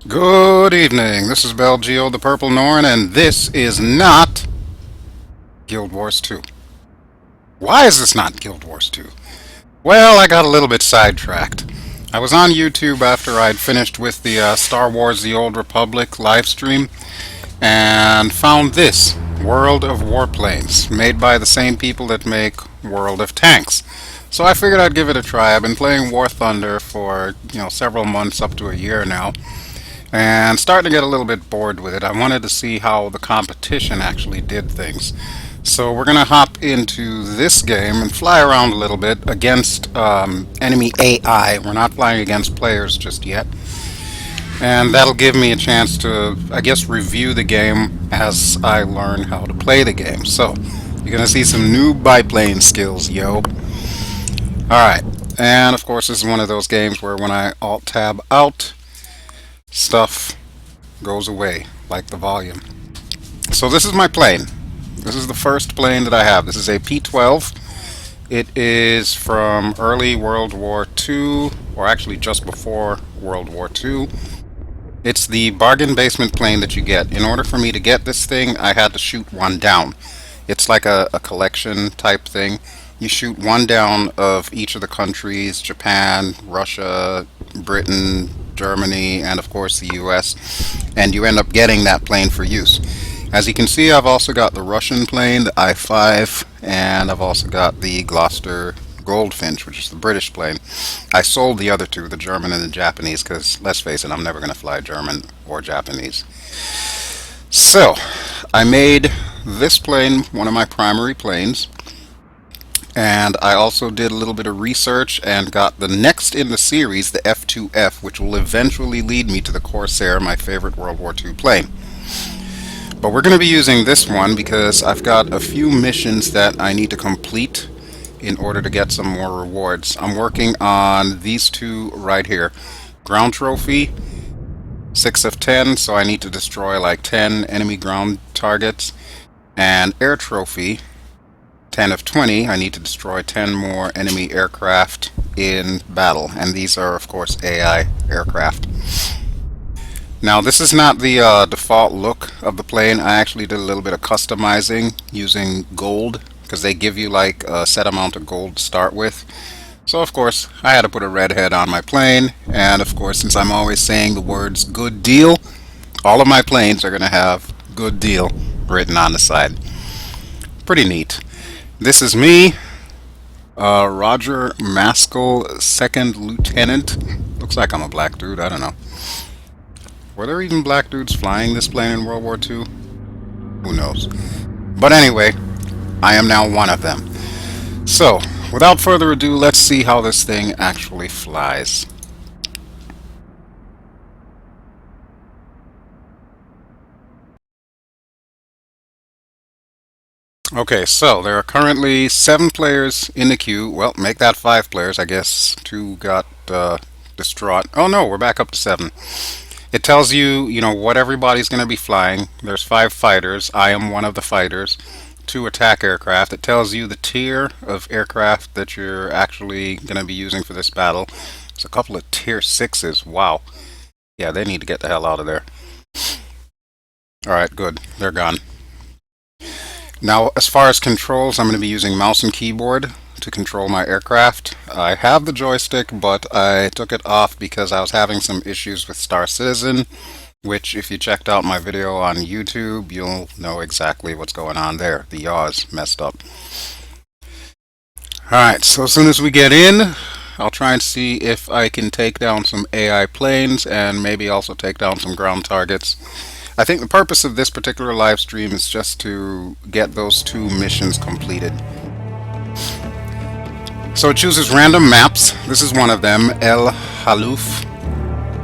Good evening. This is BelGeode, the Purple Norn, and this is not Guild Wars 2. Why is this not Guild Wars 2? Well, I got a little bit sidetracked. I was on YouTube after I'd finished with the Star Wars The Old Republic live stream and found this World of Warplanes, made by the same people that make World of Tanks. So I figured I'd give it a try. I've been playing War Thunder for, several months, up to a year now, and starting to get a little bit bored with it. I wanted to see how the competition actually did things. So we're going to hop into this game and fly around a little bit against enemy AI. We're not flying against players just yet. And that'll give me a chance to, I guess, review the game as I learn how to play the game. So, you're going to see some Noob Biplane skills, yo. Alright, and of course this is one of those games where when I Alt-Tab out, stuff goes away, like the volume. So this is my plane. This is the first plane that I have. This is a P-12. It is from early World War II, or actually just before World War II. It's the bargain basement plane that you get. In order for me to get this thing, I had to shoot one down. It's like a collection type thing. You shoot one down of each of the countries: Japan, Russia, Britain, Germany, and of course the US, and you end up getting that plane for use. As you can see, I've also got the Russian plane, the I-5, and I've also got the Gloucester Goldfinch, which is the British plane. I sold the other two, the German and the Japanese, because let's face it, I'm never going to fly German or Japanese. So, I made this plane one of my primary planes, and I also did a little bit of research and got the next in the series, the F-2F, which will eventually lead me to the Corsair, my favorite World War II plane. But we're going to be using this one because I've got a few missions that I need to complete in order to get some more rewards. I'm working on these two right here. Ground Trophy, 6 of 10, so I need to destroy like 10 enemy ground targets. And Air Trophy, 10 of 20, I need to destroy 10 more enemy aircraft in battle. And these are, of course, AI aircraft. Now, this is not the default look of the plane. I actually did a little bit of customizing using gold, because they give you like a set amount of gold to start with. So, of course, I had to put a redhead on my plane. And, of course, since I'm always saying the words good deal, all of my planes are going to have good deal written on the side. Pretty neat. This is me, Roger Maskell, second lieutenant. Looks like I'm a black dude. I don't know. Were there even black dudes flying this plane in World War II? Who knows? But anyway, I am now one of them. So, without further ado, let's see how this thing actually flies. Okay, so there are currently 7 players in the queue. Well, make that 5 players. I guess 2 got distraught. Oh no, we're back up to 7. It tells you, what everybody's going to be flying. There's 5 fighters. I am one of the fighters. 2 attack aircraft. It tells you the tier of aircraft that you're actually going to be using for this battle. There's a couple of tier 6s. Wow. Yeah, they need to get the hell out of there. Alright, good. They're gone. Now, as far as controls, I'm going to be using mouse and keyboard to control my aircraft. I have the joystick, but I took it off because I was having some issues with Star Citizen, which if you checked out my video on YouTube, you'll know exactly what's going on there. The yaw's messed up. Alright, so as soon as we get in, I'll try and see if I can take down some AI planes and maybe also take down some ground targets. I think the purpose of this particular live stream is just to get those 2 missions completed. So it chooses random maps. This is one of them, El Halouf.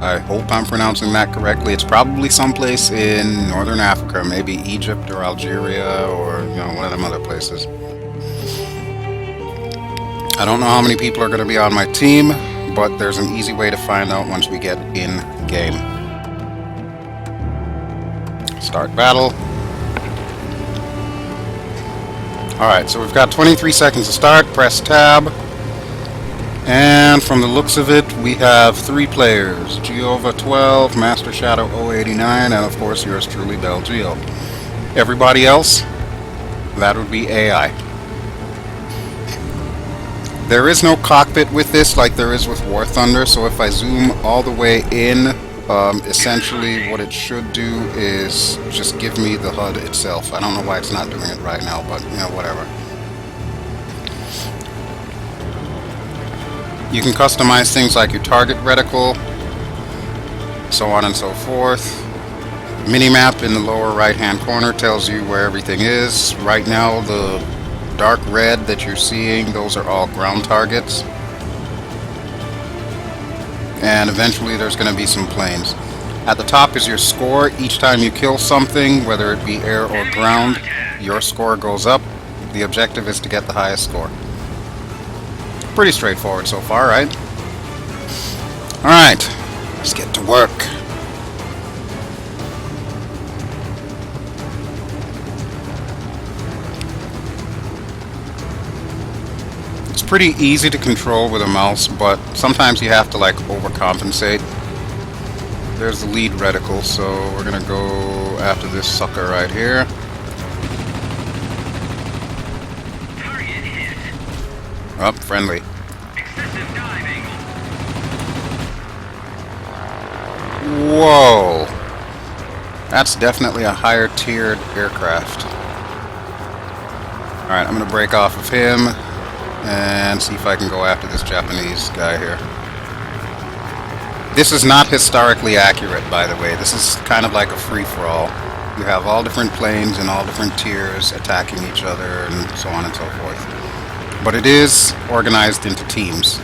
I hope I'm pronouncing that correctly. It's probably someplace in northern Africa, maybe Egypt or Algeria or one of them other places. I don't know how many people are going to be on my team, but there's an easy way to find out once we get in game. Start battle. Alright, so we've got 23 seconds to start. Press tab. And from the looks of it, we have 3 players. Giova 12, Master Shadow 089, and of course yours truly, BelGeode. Everybody else, that would be AI. There is no cockpit with this like there is with War Thunder, so if I zoom all the way in, essentially what it should do is just give me the HUD itself. I don't know why it's not doing it right now, but you know, whatever. You can customize things like your target reticle, so on and so forth. Minimap in the lower right hand corner tells you where everything is. Right now the dark red that you're seeing, those are all ground targets. And eventually there's going to be some planes. At the top is your score. Each time you kill something, whether it be air or ground, your score goes up. The objective is to get the highest score. Pretty straightforward so far, right? Alright, let's get to work. It's pretty easy to control with a mouse, but sometimes you have to like overcompensate. There's the lead reticle, so we're gonna go after this sucker right here. Target hit. Up, friendly. Excessive dive angle. Whoa! That's definitely a higher tiered aircraft. Alright, I'm gonna break off of him and see if I can go after this Japanese guy here. This is not historically accurate, by the way. This is kind of like a free-for-all. You have all different planes and all different tiers attacking each other and so on and so forth. But it is organized into teams.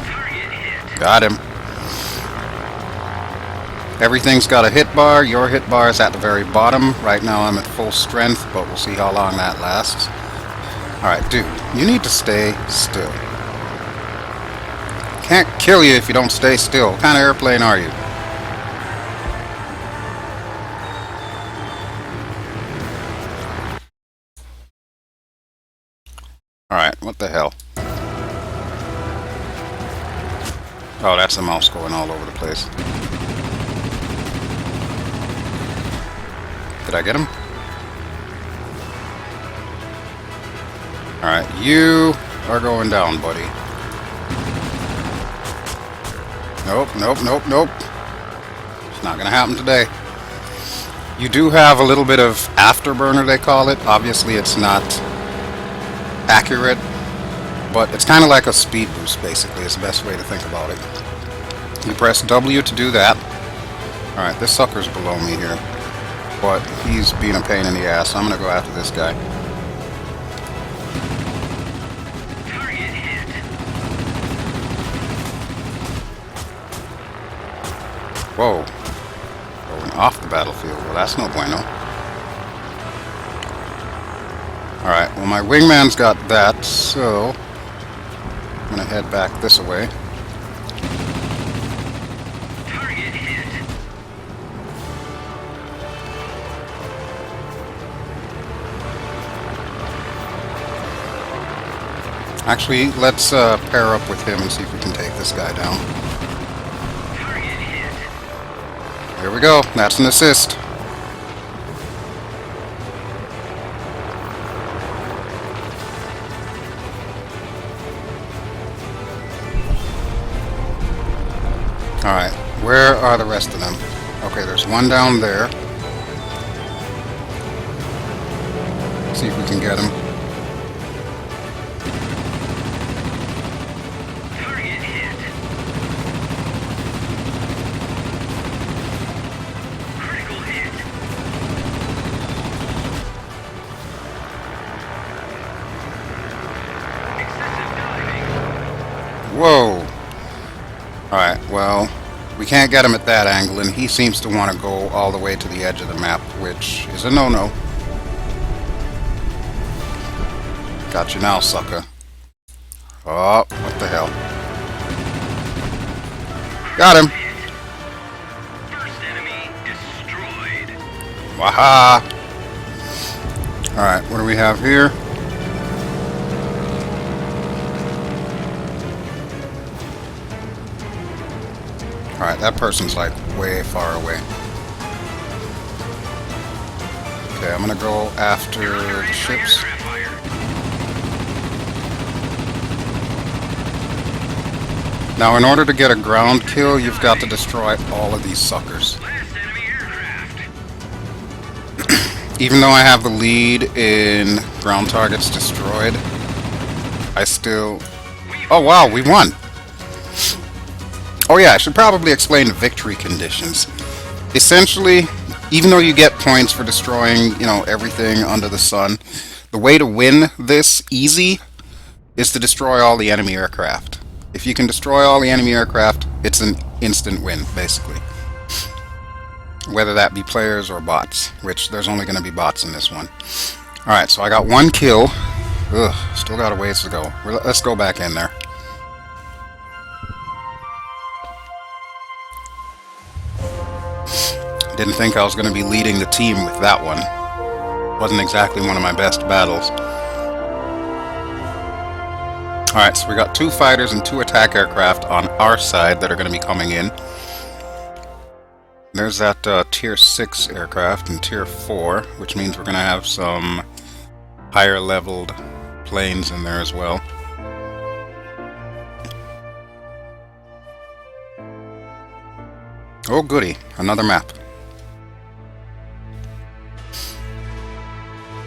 Target hit. Got him. Everything's got a hit bar. Your hit bar is at the very bottom. Right now I'm at full strength, but we'll see how long that lasts. Alright, dude, you need to stay still. Can't kill you if you don't stay still. What kind of airplane are you? Alright, what the hell? Oh, that's the mouse going all over the place. Did I get him? Alright, you are going down, buddy. Nope, nope, nope, nope. It's not gonna happen today. You do have a little bit of afterburner, they call it. Obviously it's not accurate, but it's kind of like a speed boost, basically, is the best way to think about it. You press W to do that. Alright, this sucker's below me here, but he's being a pain in the ass, so I'm gonna go after this guy. Target hit. Whoa. Going off the battlefield. Well, that's no bueno. Alright, well my wingman's got that, so I'm gonna head back this way. Target hit. Actually, let's pair up with him and see if we can take this guy down. Target hit. Here we go. That's an assist. Alright, where are the rest of them? Okay, there's one down there. See if we can get him. Target hit. Critical hit. Excessive dive angle. Whoa! Alright, well, we can't get him at that angle, and he seems to want to go all the way to the edge of the map, which is a no-no. Got you now, sucker. Oh, what the hell. Got him! First enemy destroyed. Waha! Alright, what do we have here? that person's like way far away. Okay, I'm gonna go after the ships. Now, in order to get a ground kill, you've got to destroy all of these suckers. Even though I have the lead in ground targets destroyed, I still... Oh wow, we won! Oh yeah, I should probably explain the victory conditions. Essentially, even though you get points for destroying, you know, everything under the sun, the way to win this easy is to destroy all the enemy aircraft. If you can destroy all the enemy aircraft, it's an instant win, basically. Whether that be players or bots, which there's only going to be bots in this one. Alright, so I got one kill. Ugh, still got a ways to go. Let's go back in there. Didn't think I was going to be leading the team with that one. Wasn't exactly one of my best battles. Alright, so we got 2 fighters and 2 attack aircraft on our side that are going to be coming in. There's that Tier 6 aircraft and Tier 4, which means we're going to have some higher leveled planes in there as well. Oh goody, another map.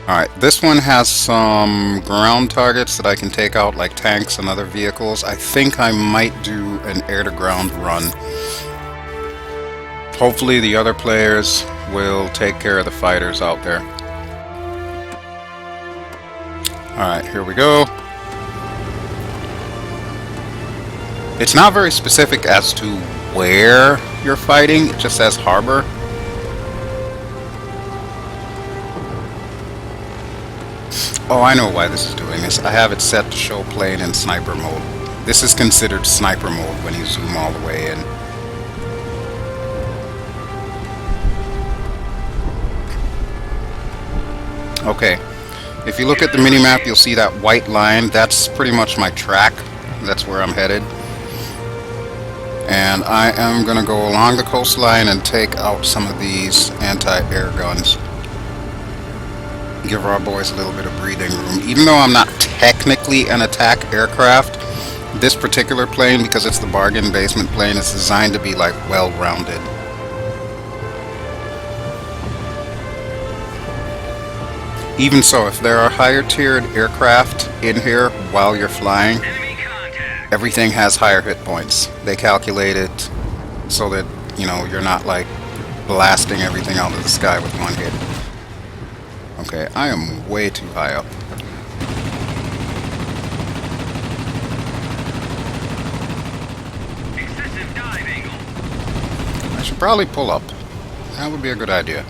Alright, this one has some ground targets that I can take out, like tanks and other vehicles. I think I might do an air-to-ground run. Hopefully the other players will take care of the fighters out there. Alright, here we go. It's not very specific as to where you're fighting, it just says harbor. Oh, I know why this is doing this. I have it set to show plane in sniper mode. This is considered sniper mode when you zoom all the way in. Okay, if you look at the minimap, you'll see that white line. That's pretty much my track. That's where I'm headed. And I am going to go along the coastline and take out some of these anti-air guns. Give our boys a little bit of breathing room. Even though I'm not technically an attack aircraft, this particular plane, because it's the bargain basement plane, is designed to be like well-rounded. Even so, if there are higher tiered aircraft in here while you're flying, everything has higher hit points. They calculate it so that, you know, you're not like blasting everything out of the sky with one hit. Okay, I am way too high up. Excessive dive angle. I should probably pull up. That would be a good idea.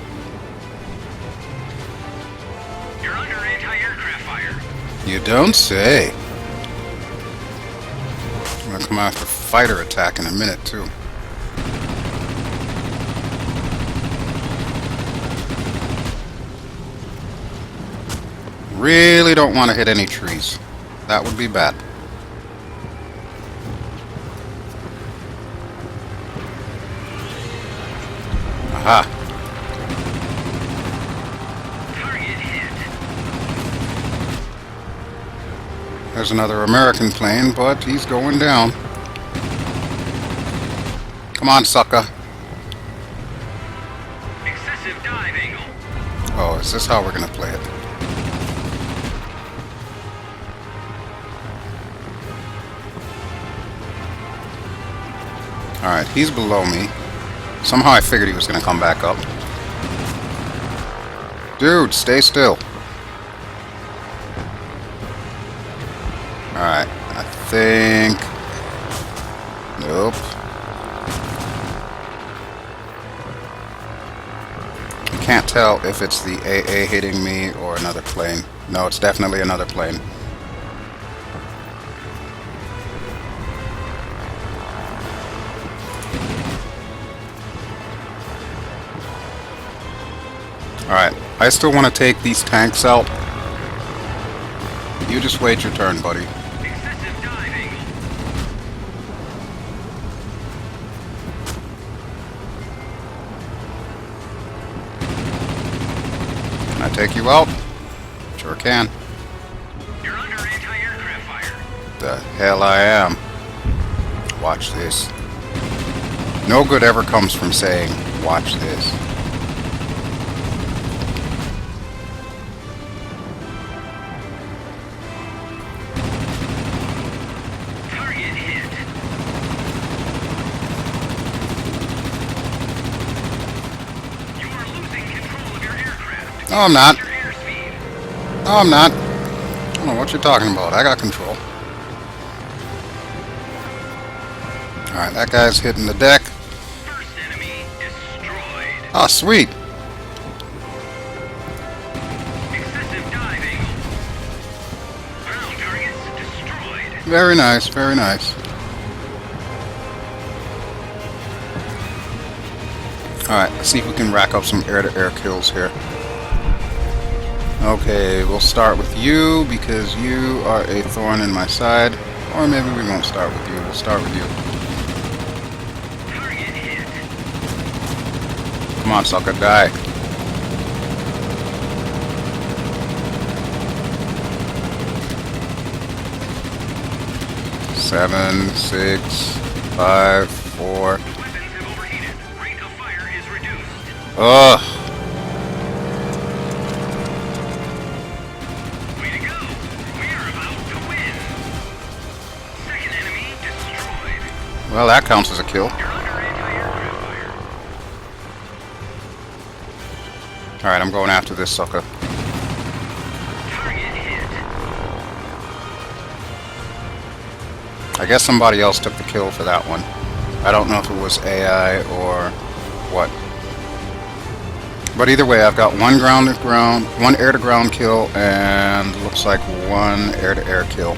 You're under anti-aircraft fire. You don't say. I'm gonna come after fighter attack in a minute, too. Really don't want to hit any trees. That would be bad. Aha. Target hit. There's another American plane, but he's going down. Come on, sucker. Excessive dive angle. Oh, is this how we're gonna play it? Alright, he's below me. Somehow I figured he was going to come back up. Dude, stay still. Alright, I think... Nope. I can't tell if it's the AA hitting me or another plane. No, it's definitely another plane. Alright, I still want to take these tanks out. You just wait your turn, buddy. Excessive dive angle. take you out? Sure can. You're under anti-aircraft fire. The hell I am. Watch this. No good ever comes from saying, watch this. Target hit. You are losing control of your aircraft. No, I'm not. Your airspeed. No, I'm not. I don't know what you're talking about. I got control. Alright, that guy's hitting the deck. First enemy destroyed. Oh, sweet. Excessive dive angle. Ground targets destroyed. Very nice, very nice. Alright, let's see if we can rack up some air-to-air kills here. Okay, we'll start with you because you are a thorn in my side. Or maybe we won't start with you. We'll start with you. Target hit. Come on, sucker, die. Seven, 6, 5, 4. Weapons have overheated. Rate of fire is reduced. Ugh. Way to go. We are about to win. Second enemy destroyed. Well, that counts as a kill. You're under anti-aircraft fire. Alright, I'm going after this sucker. Target hit. I guess somebody else took the kill for that one. I don't know if it was AI or what. But either way, I've got one ground-to-ground, one air-to-ground kill, and looks like one air-to-air kill.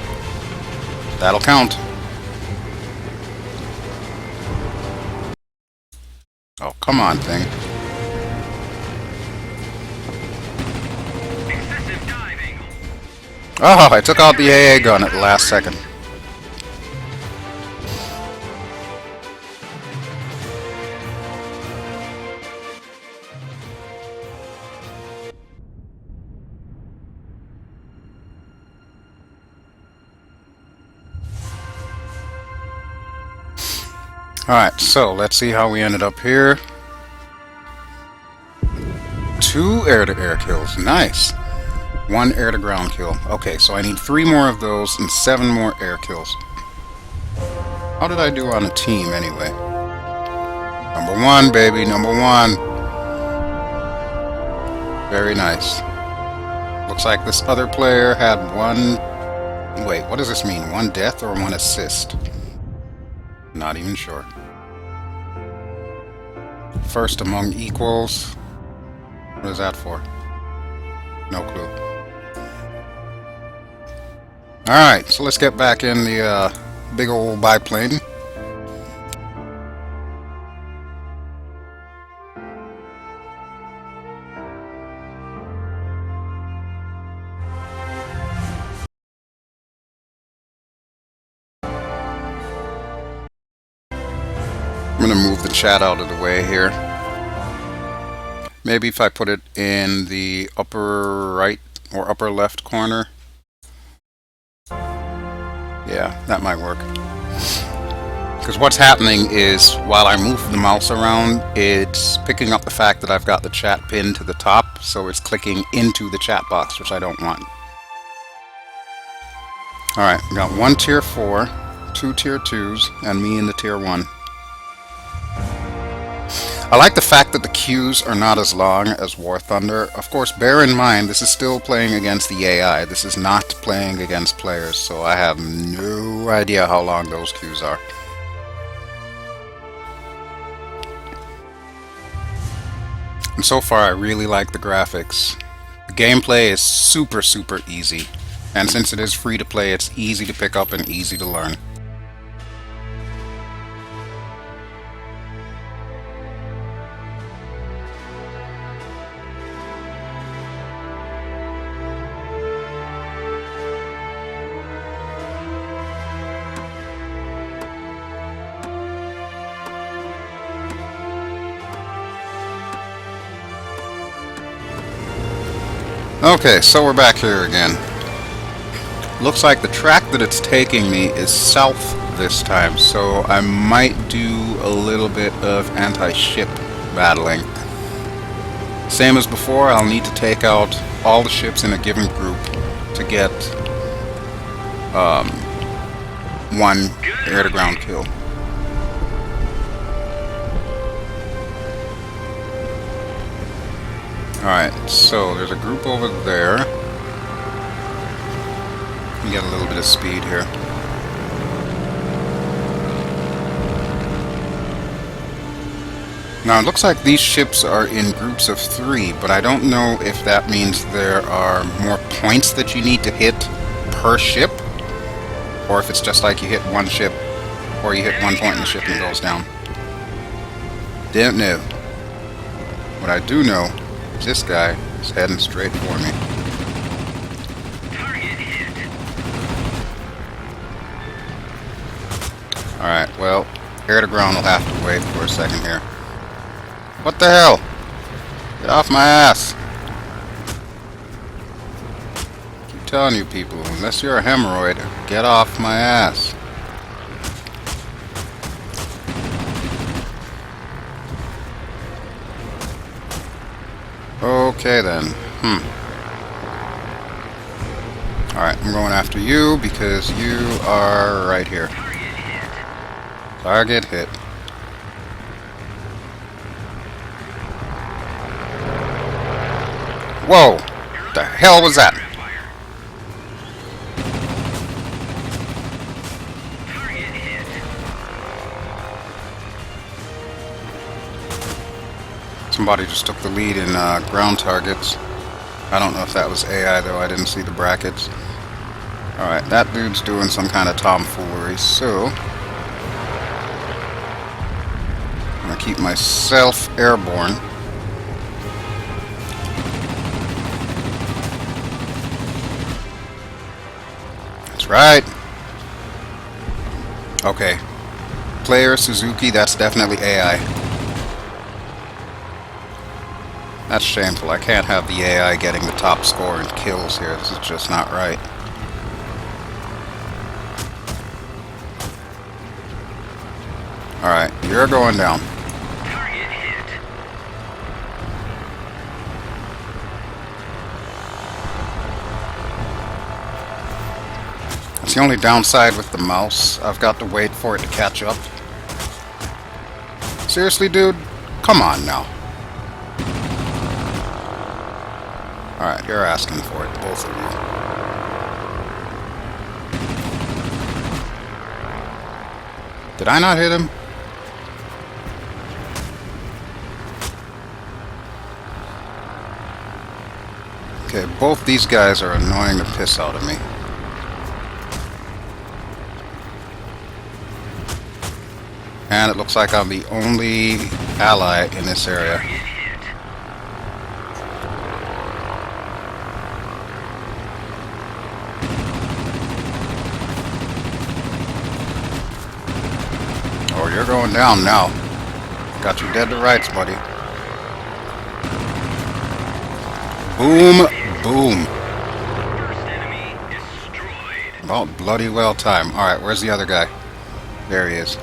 That'll count. Oh, come on, thing. Excessive dive angle. Oh, I took out the AA gun at the last second. Alright, so let's see how we ended up here. 2 air-to-air kills. Nice. 1 air-to-ground kill. Okay, so I need 3 more of those and 7 more air kills. How did I do on a team, anyway? Number 1, baby. Number 1. Very nice. Looks like this other player had 1... Wait, what does this mean? 1 death or 1 assist? Not even sure. First among equals. What is that for? No clue. Alright, so let's get back in the big old biplane. I'm going to move the chat out of the way here. Maybe if I put it in the upper right or upper left corner. Yeah, that might work. Because what's happening is while I move the mouse around, it's picking up the fact that I've got the chat pinned to the top, so it's clicking into the chat box, which I don't want. Alright, we got 1 tier 4, 2 tier 2s, and me in the tier 1. I like the fact that the queues are not as long as War Thunder. Of course, bear in mind, this is still playing against the AI. This is not playing against players, so I have no idea how long those queues are. And so far, I really like the graphics. The gameplay is super, super easy. And since it is free to play, it's easy to pick up and easy to learn. Okay, so we're back here again. Looks like the track that it's taking me is south this time, so I might do a little bit of anti-ship battling. Same as before, I'll need to take out all the ships in a given group to get one air-to-ground kill. Alright, so there's a group over there. We get a little bit of speed here. Now it looks like these ships are in groups of 3, but I don't know if that means there are more points that you need to hit per ship, or if it's just like you hit one ship, or you hit one point and the ship and it goes down. Don't know. What I do know is this guy is heading straight for me. Alright, well, air to ground will have to wait for a second here. What the hell? Get off my ass. Keep telling you people, unless you're a hemorrhoid, get off my ass. Okay then. Alright, I'm going after you because you are right here. Target hit. Whoa! The hell was that? Somebody just took the lead in ground targets. I don't know if that was AI though, I didn't see the brackets. Alright, that dude's doing some kind of tomfoolery, so I'm gonna keep myself airborne. That's right. Okay. Player Suzuki, that's definitely AI. That's shameful. I can't have the AI getting the top score in kills here. This is just not right. Alright, you're going down. Target hit. It's the only downside with the mouse. I've got to wait for it to catch up. Seriously, dude? Come on now. Alright, you're asking for it, both of you. Did I not hit him? Okay, both these guys are annoying the piss out of me. And it looks like I'm the only ally in this area. Oh, you're going down now. Got you dead to rights, buddy. Boom, boom. First enemy destroyed. About bloody well time. Alright, where's the other guy? There he is.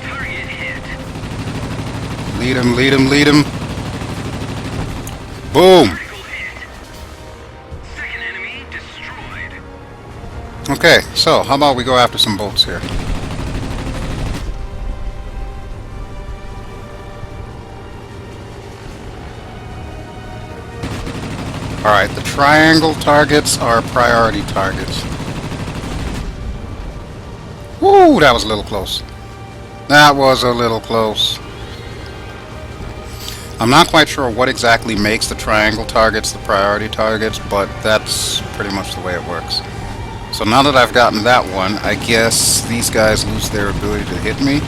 Target hit. Lead him, lead him, lead him. Boom! Critical hit. Second enemy destroyed. Okay, so how about we go after some boats here? Alright, the triangle targets are priority targets. Woo, that was a little close. That was a little close. I'm not quite sure what exactly makes the triangle targets the priority targets, but that's pretty much the way it works. So now that I've gotten that one, I guess these guys lose their ability to hit me.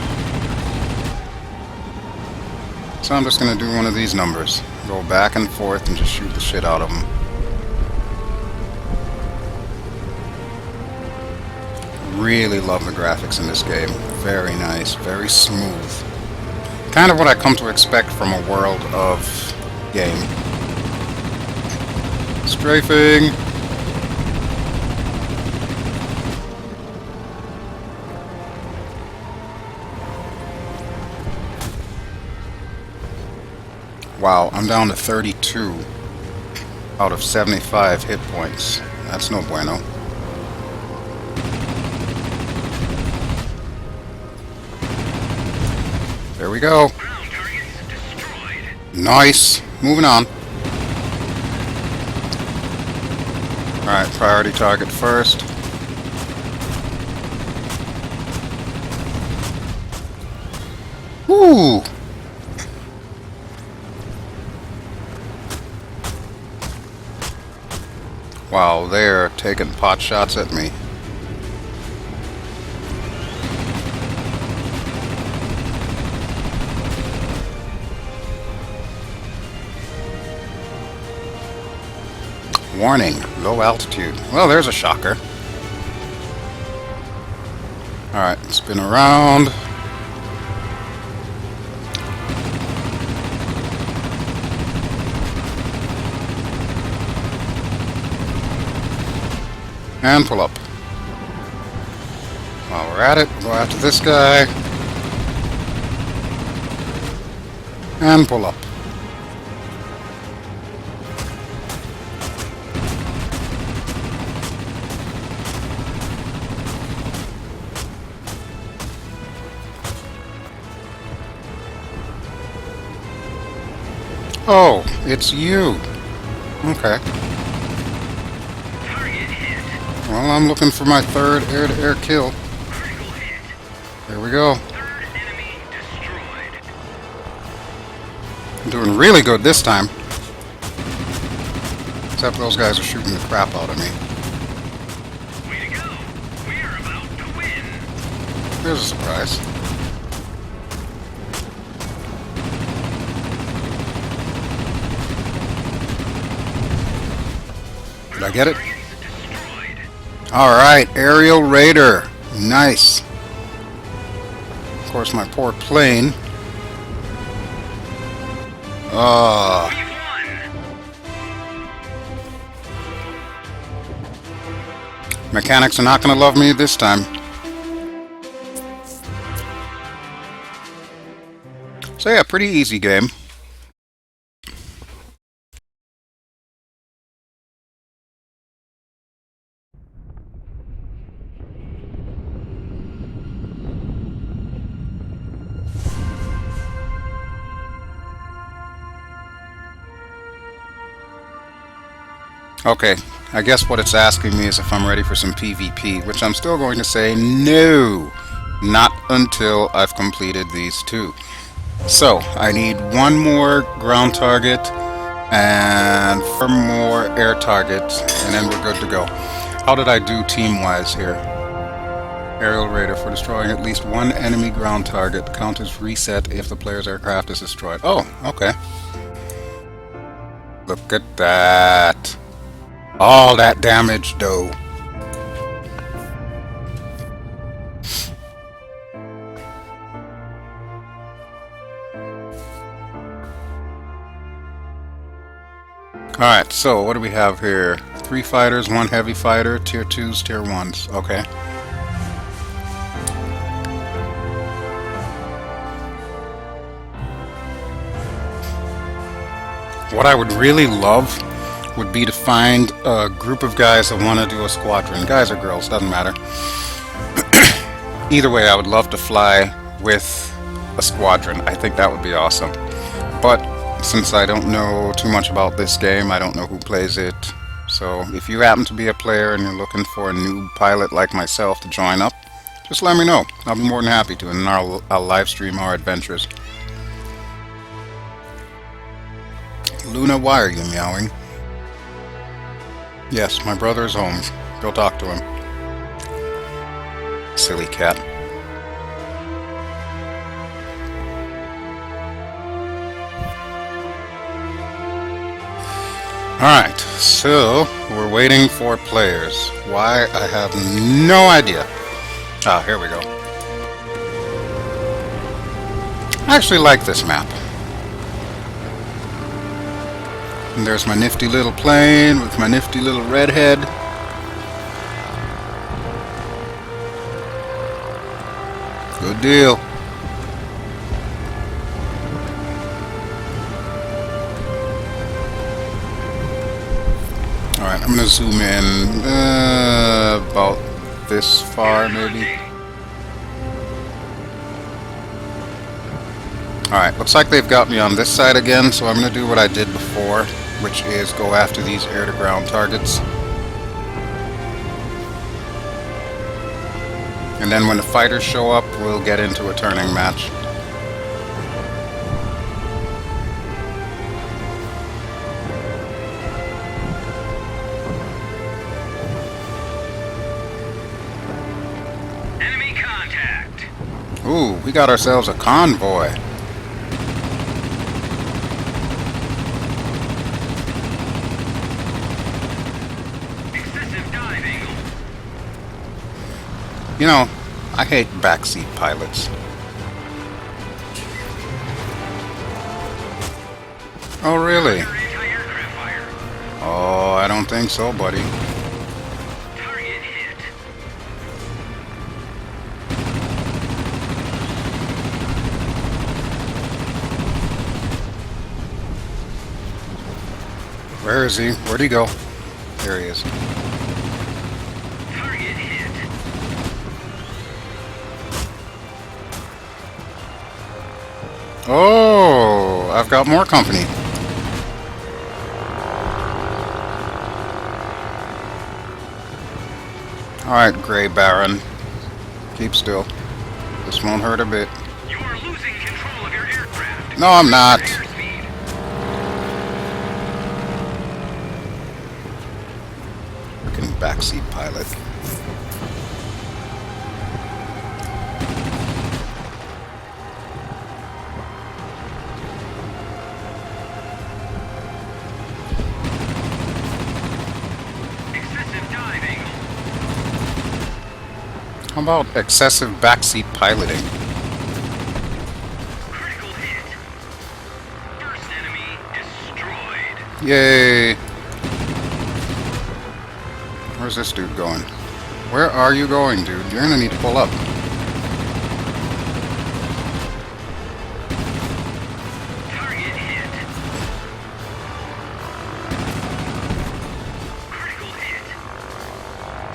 So I'm just going to do one of these numbers. Go back and forth and just shoot the shit out of them. Really love the graphics in this game. Very nice, very smooth. Kind of what I come to expect from a world of game. Strafing. Wow, I'm down to 32 out of 75 hit points. That's no bueno. There we go. Ground targets destroyed. Nice. Moving on. Alright, priority target first. Woo! Wow, they're taking pot shots at me. Warning, low altitude. Well, there's a shocker. Alright, spin around. And pull up. While we're at it, we'll go after this guy. And pull up. Oh, it's you. Okay. Target hit. Well, I'm looking for my third air-to-air kill. Critical hit. There we go. Third enemy destroyed. I'm doing really good this time. Except those guys are shooting the crap out of me. Way to go. We're about to win. There's a surprise. Did I get it? Targets destroyed. Alright, aerial raider. Nice. Of course, my poor plane. We've won. Mechanics are not going to love me this time. So yeah, pretty easy game. Okay, I guess what it's asking me is if I'm ready for some PvP, which I'm still going to say no, not until I've completed these two. So, I need one more ground target and 4 more air targets, and then we're good to go. How did I do team-wise here? Aerial Raider, for destroying at least one enemy ground target. Count as reset if the player's aircraft is destroyed. Oh, okay. Look at that. All that damage, though. Alright, so what do we have here? 3 fighters, 1 heavy fighter, tier 2s, tier 1s. Okay. What I would really love would be to find a group of guys that want to do a squadron. Guys or girls, doesn't matter. Either way, I would love to fly with a squadron. I think that would be awesome. But since I don't know too much about this game, I don't know who plays it. So if you happen to be a player and you're looking for a noob pilot like myself to join up, just let me know. I'll be more than happy to, and I'll live stream our adventures. Luna, why are you meowing? Yes, my brother is home. Go talk to him. Silly cat. Alright, so we're waiting for players. Why? I have no idea. Ah, here we go. I actually like this map. And there's my nifty little plane with my nifty little redhead. Good deal. Alright, I'm gonna zoom in about this far maybe. Alright, looks like they've got me on this side again, so I'm gonna do what I did before, which is go after these air-to-ground targets. And then when the fighters show up, we'll get into a turning match. Enemy contact. Ooh, we got ourselves a convoy. Excessive dive angle. You know, I hate backseat pilots. Oh, really? Anti-aircraft fire. Oh, I don't think so, buddy. Target hit. Where is he? Where'd he go? There he is. Target hit. Oh, I've got more company. Alright, Grey Baron. Keep still. This won't hurt a bit. You are losing control of your aircraft. No, I'm not. Airspeed. Freaking backseat pilot. Excessive dive angle. How about excessive backseat piloting? Critical hit. First enemy destroyed. Yay! Where's this dude going? Where are you going, dude? You're gonna need to pull up. Target hit. Critical hit.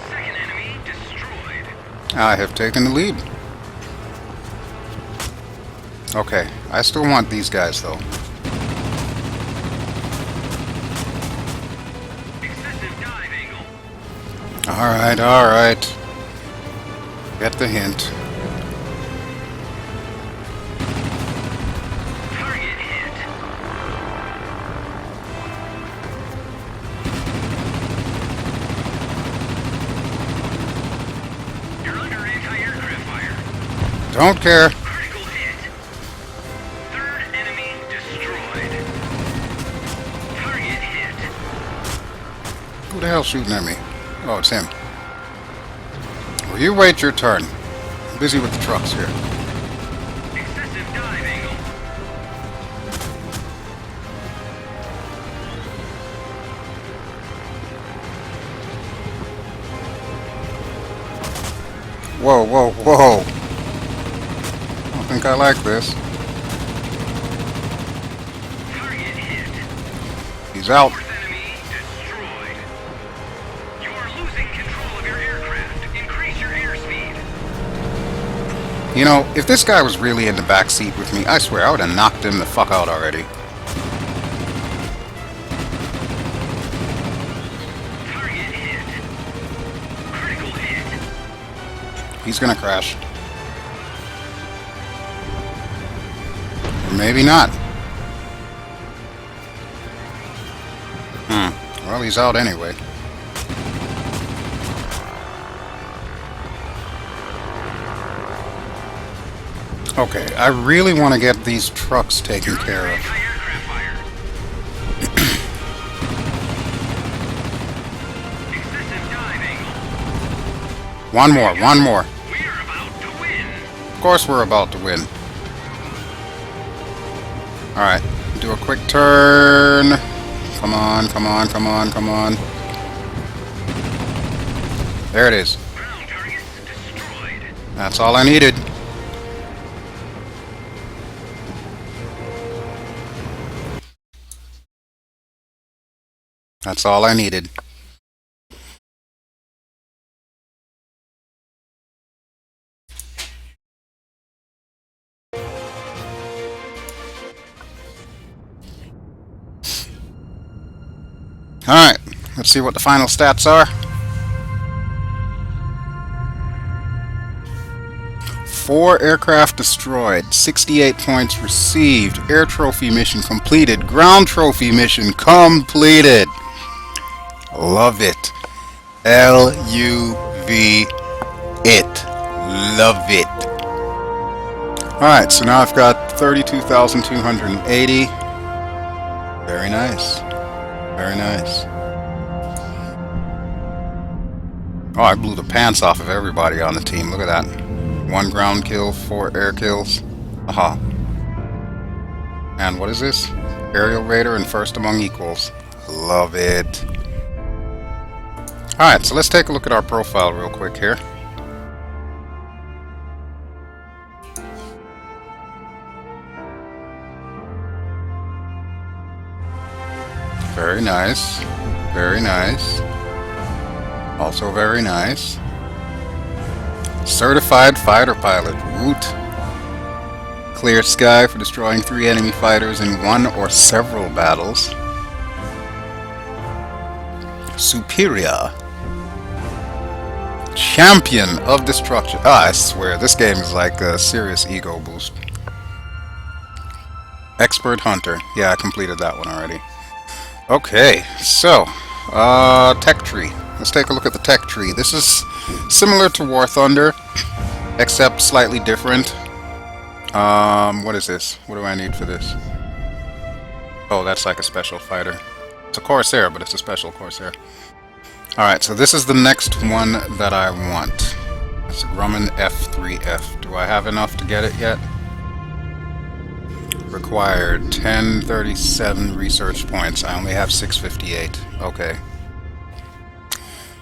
Second enemy destroyed. I have taken the lead. Okay, I still want these guys, though. Excessive dive angle. Alright, alright. Get the hint. Target hit. You're under anti-aircraft fire. Don't care. Critical hit. Third enemy destroyed. Target hit. Who the hell's shooting at me? Oh, it's him. Well, you wait your turn. I'm busy with the trucks here. Excessive dive angle. Whoa, whoa, whoa. I don't think I like this. Target hit. He's out. Fourth enemy destroyed. You are losing control of your aircraft. Increase your airspeed. You know, if this guy was really in the back seat with me, I swear I would have knocked him the fuck out already. Target hit. Critical hit. He's gonna crash. Or maybe not. Well, he's out anyway. Okay, I really want to get these trucks taken care of. Anti-aircraft fire. Excessive dive angle. One more, one more. We are about to win. Of course we're about to win. Alright, do a quick turn. Come on, come on, come on, come on. There it is. Ground targets destroyed. That's all I needed. That's all I needed. Alright, let's see what the final stats are. 4 aircraft destroyed, 68 points received, air trophy mission completed, ground trophy mission completed. Love it. L-U-V it. Love it. Alright, so now I've got 32,280. Very nice. Very nice. Oh, I blew the pants off of everybody on the team. Look at that. 1 ground kill, 4 air kills. Aha. And what is this? Aerial Raider and first among equals. Love it. Alright, so let's take a look at our profile real quick here. Very nice. Very nice. Also very nice. Certified fighter pilot. Woot. Clear sky for destroying 3 enemy fighters in 1 or several battles. Superior. Champion of destruction. Ah, I swear, this game is like a serious ego boost. Expert hunter. Yeah, I completed that one already. Okay, so, tech tree. Let's take a look at the tech tree. This is similar to War Thunder, except slightly different. What is this? What do I need for this? Oh, that's like a special fighter. It's a Corsair, but it's a special Corsair. Alright, so this is the next one that I want. It's a Grumman F3F. Do I have enough to get it yet? Required 1037 research points. I only have 658. Okay.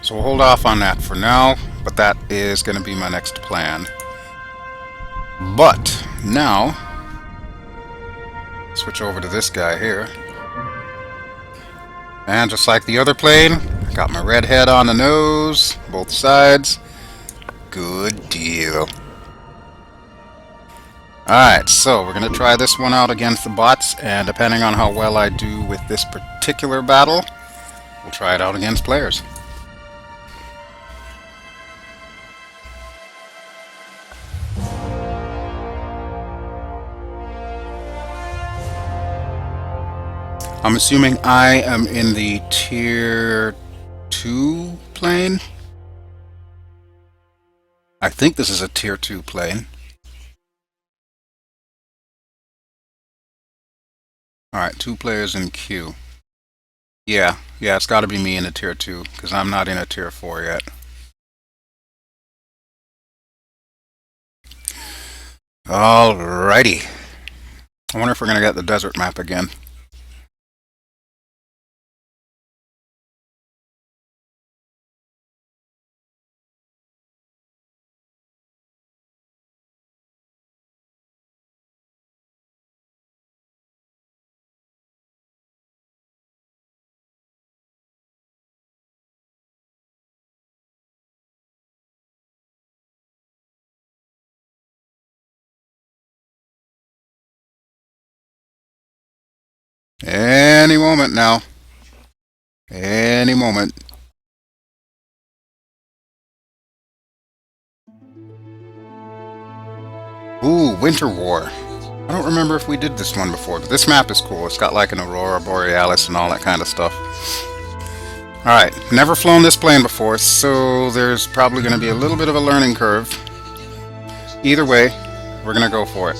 So we'll hold off on that for now, but that is going to be my next plan. But now, switch over to this guy here. And just like the other plane, I got my redhead on the nose, both sides. Good deal. Alright, so we're going to try this one out against the bots, and depending on how well I do with this particular battle, we'll try it out against players. I'm assuming I am in the Tier 2 plane. I think this is a Tier 2 plane. Alright, 2 players in queue. Yeah, it's gotta be me in a Tier 2, because I'm not in a Tier 4 yet. Alrighty. I wonder if we're gonna get the desert map again. Any moment now. Any moment. Ooh, Winter War. I don't remember if we did this one before, but this map is cool. It's got like an Aurora Borealis and all that kind of stuff. Alright, never flown this plane before, so there's probably going to be a little bit of a learning curve. Either way, we're going to go for it.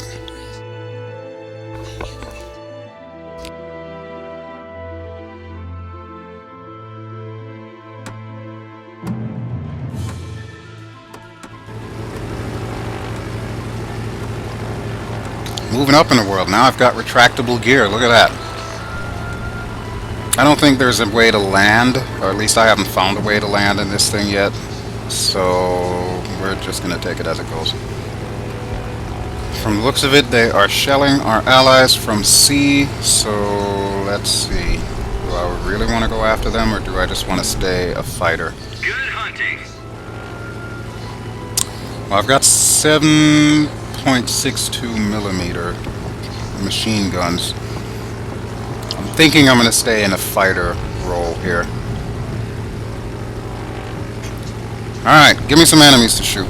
Moving up in the world. Now I've got retractable gear. Look at that. I don't think there's a way to land, or at least I haven't found a way to land in this thing yet. So we're just going to take it as it goes. From the looks of it, they are shelling our allies from sea. So let's see. Do I really want to go after them, or do I just want to stay a fighter? Good hunting. Well, I've got 7.62 millimeter machine guns. I'm thinking I'm going to stay in a fighter role here. Alright, give me some enemies to shoot.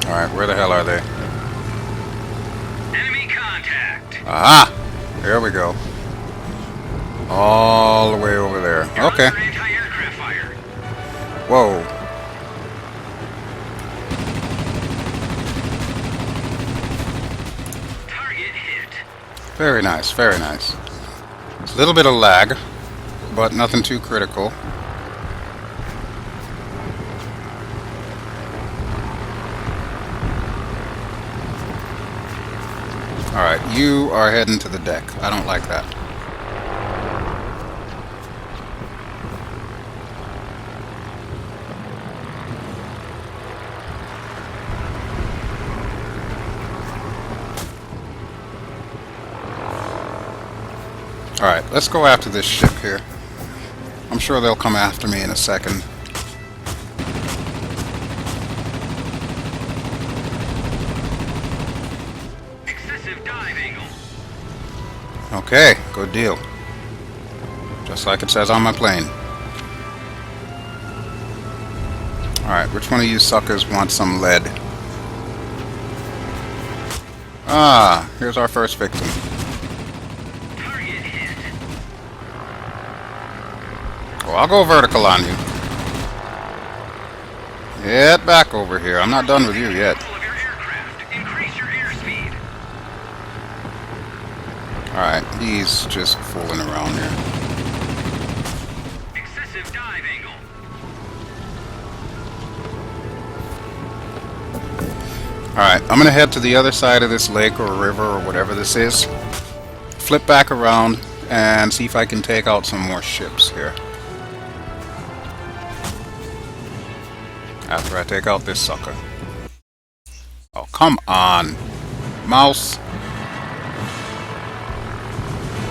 Alright, where the hell are they? Enemy contact. Aha! There we go. All the way over there. Okay. Under anti-aircraft fire. Whoa. Target hit. Very nice, very nice. It's a little bit of lag, but nothing too critical. Alright, you are heading to the deck. I don't like that. Alright, let's go after this ship here. I'm sure they'll come after me in a second. Excessive dive angle. Okay, good deal. Just like it says on my plane. Alright, which one of you suckers wants some lead? Ah, here's our first victim. Target hit. Well, I'll go vertical on you. Get back over here. I'm not done with you yet. Control of your aircraft. Increase your airspeed. Alright, he's just fooling around here. Excessive dive angle. Alright, I'm gonna head to the other side of this lake or river or whatever this is. Flip back around and see if I can take out some more ships here. After I take out this sucker. Oh, come on. Mouse.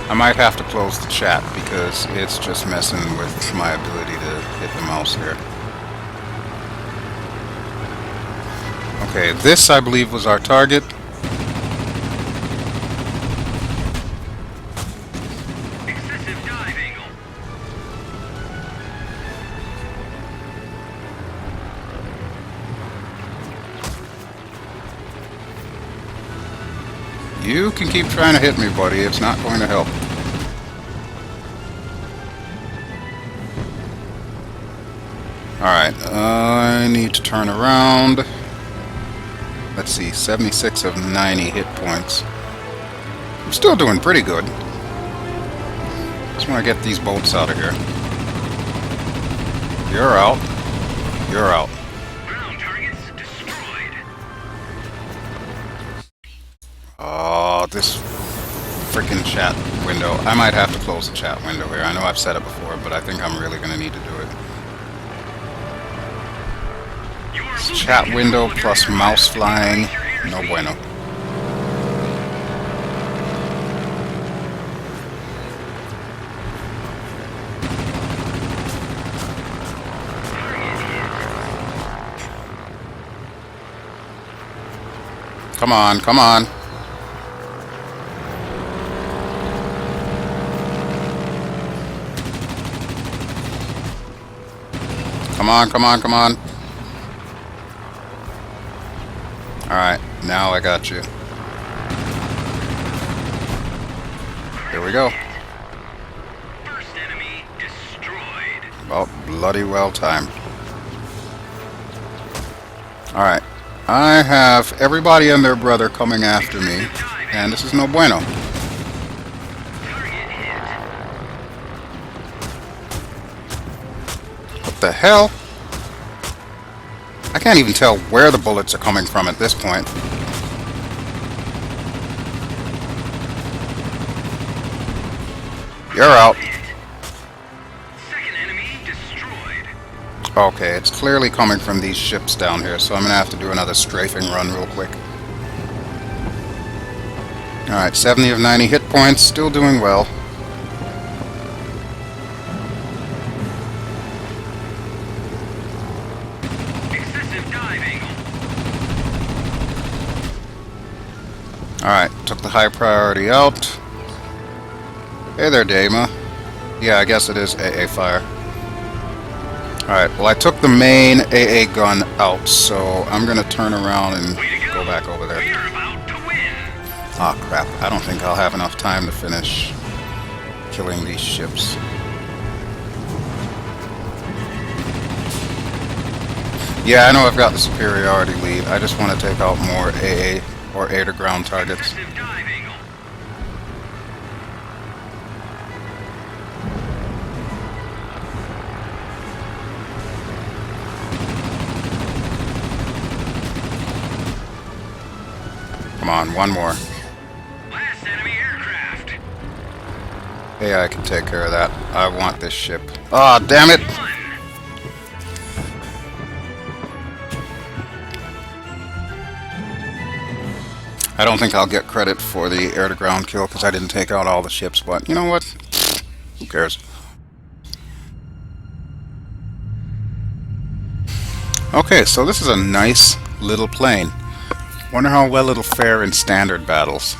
I might have to close the chat because it's just messing with my ability to hit the mouse here. Okay, this I believe was our target. Excessive dive angle. You can keep trying to hit me, buddy. It's not going to help. Alright, I need to turn around. Let's see, 76 of 90 hit points. I'm still doing pretty good. Just want to get these boats out of here. You're out. You're out. Ground targets destroyed. Oh, this freaking chat window. I might have to close the chat window here. I know I've said it before, but I think I'm really going to need to do it. This chat window plus mouse flying. No bueno. Come on, come on. Come on, come on, come on. Alright, now I got you. Here we go. First enemy destroyed. About bloody well timed. Alright. I have everybody and their brother coming after me, and this is no bueno. Target the hell? I can't even tell where the bullets are coming from at this point. You're out. Second enemy destroyed. Okay, it's clearly coming from these ships down here, so I'm gonna have to do another strafing run real quick. Alright, 70 of 90 hit points, still doing well. Excessive dive angle. Alright, took the high priority out. Hey there, Dama. Yeah, I guess it is AA fire. Alright, well I took the main AA gun out, so I'm gonna turn around and go back over there. We're about to win. Ah, crap. I don't think I'll have enough time to finish killing these ships. Yeah, I know I've got the superiority lead. I just want to take out more AA or air-to-ground targets. Excessive dive angle. Come on, one more. Last enemy aircraft. Hey, I can take care of that. I want this ship. Ah, damn it! One. I don't think I'll get credit for the air-to-ground kill because I didn't take out all the ships, but you know what? Who cares? Okay, so this is a nice little plane. Wonder how well it'll fare in standard battles.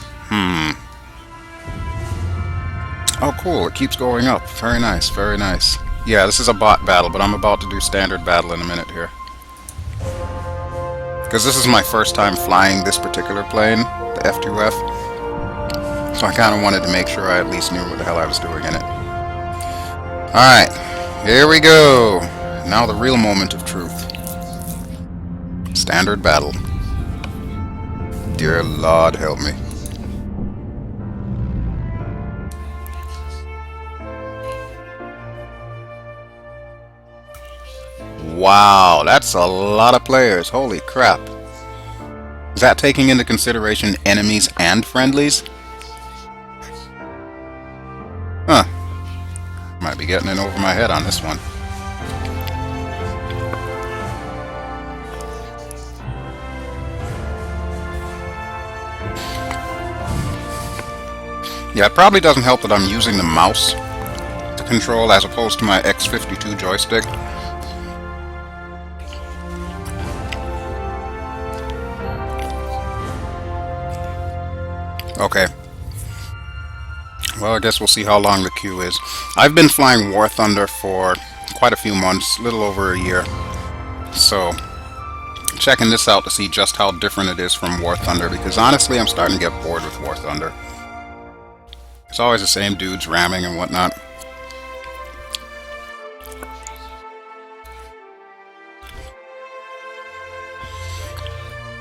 Oh, cool. It keeps going up. Very nice, very nice. Yeah, this is a bot battle, but I'm about to do standard battle in a minute here. Because this is my first time flying this particular plane, the F2F. So I kind of wanted to make sure I at least knew what the hell I was doing in it. Alright, here we go. Now the real moment of truth. Standard battle. Dear Lord, help me. Wow, that's a lot of players. Holy crap. Is that taking into consideration enemies and friendlies? Huh. Might be getting in over my head on this one. Yeah, it probably doesn't help that I'm using the mouse to control as opposed to my X52 joystick. Okay. Well, I guess we'll see how long the queue is. I've been flying War Thunder for quite a few months, a little over a year. So, checking this out to see just how different it is from War Thunder, because honestly, I'm starting to get bored with War Thunder. It's always the same dudes ramming and whatnot.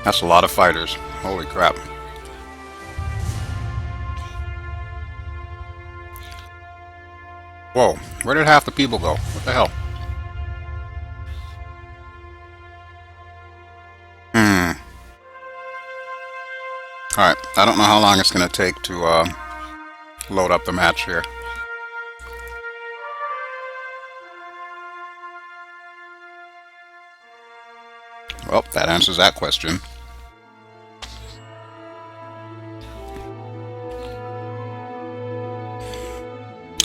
That's a lot of fighters. Holy crap. Whoa, where did half the people go? What the hell? Alright, I don't know how long it's going to take to load up the match here. Well, that answers that question.